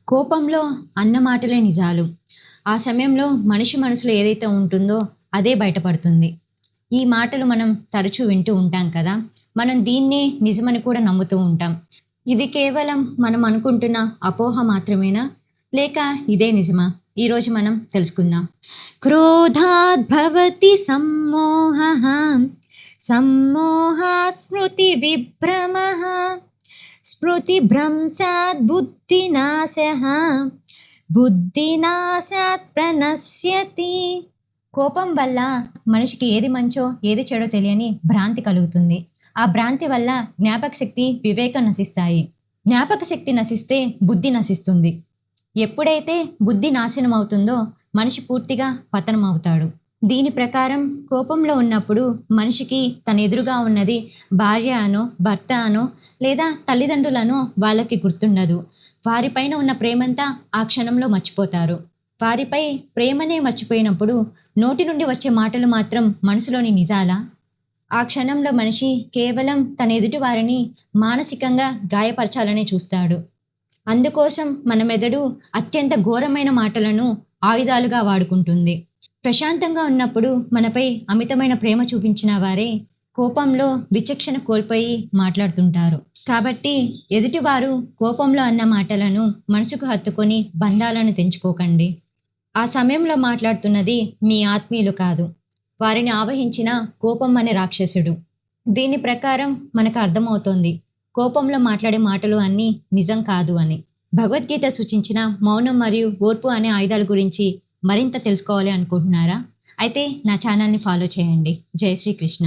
కోపంలో అన్న మాటలే నిజాలు. ఆ సమయంలో మనిషి మనసులో ఏదైతే ఉంటుందో అదే బయటపడుతుంది. ఈ మాటలు మనం తరచూ వింటూ ఉంటాం కదా! మనం దీన్నే నిజమని కూడా నమ్ముతూ ఉంటాం. ఇది కేవలం మనం అనుకుంటున్న అపోహ మాత్రమేనా? లేక ఇదే నిజమా? ఈరోజు మనం తెలుసుకుందాం. క్రోధాద్భవతి సమ్మోహః, సమ్మోహాత్ స్మృతివిభ్రమః, స్మృతిభ్రంశాత్ బుద్ధినాశః, బుద్ధినాశాత్ ప్రణశ్యతి. కోపం వల్ల మనిషికి ఏది మంచో ఏది చెడో తెలియని భ్రాంతి కలుగుతుంది. ఆ భ్రాంతి వల్ల జ్ఞాపక శక్తి, వివేకం నశిస్తాయి. జ్ఞాపక శక్తి నశిస్తే బుద్ధి నశిస్తుంది. ఎప్పుడైతే బుద్ధి నాశనం అవుతుందో మనిషి పూర్తిగా పతనం అవుతాడు. దీని ప్రకారం కోపంలో ఉన్నప్పుడు మనిషికి తన ఎదురుగా ఉన్నది భార్య అనో, భర్త అనో, లేదా తల్లిదండ్రులనో వాళ్ళకి గుర్తుండదు. వారిపైన ఉన్న ప్రేమంతా ఆ క్షణంలో మర్చిపోతారు. వారిపై ప్రేమనే మర్చిపోయినప్పుడు నోటి నుండి వచ్చే మాటలు మాత్రం మనసులోని నిజాలా? ఆ క్షణంలో మనిషి కేవలం తన ఎదుటి వారిని మానసికంగా గాయపరచాలనే చూస్తాడు. అందుకోసం మన మెదడు అత్యంత ఘోరమైన మాటలను ఆయుధాలుగా వాడుకుంటుంది. ప్రశాంతంగా ఉన్నప్పుడు మనపై అమితమైన ప్రేమ చూపించిన వారే కోపంలో విచక్షణ కోల్పోయి మాట్లాడుతుంటారు. కాబట్టి ఎదుటివారు కోపంలో అన్న మాటలను మనసుకు హత్తుకొని బంధాలను తెంచుకోకండి. ఆ సమయంలో మాట్లాడుతున్నది మీ ఆత్మీయులు కాదు, వారిని ఆవహించిన కోపం అనే రాక్షసుడు. దీని ప్రకారం మనకు అర్థమవుతోంది కోపంలో మాట్లాడే మాటలు అన్నీ నిజం కాదు అని. భగవద్గీత సూచించిన మౌనం మరియు ఓర్పు అనే ఆయుధాల గురించి మరింత తెలుసుకోవాలి అనుకుంటున్నారా? అయితే నా ఛానల్ని ఫాలో చేయండి. జై శ్రీకృష్ణ.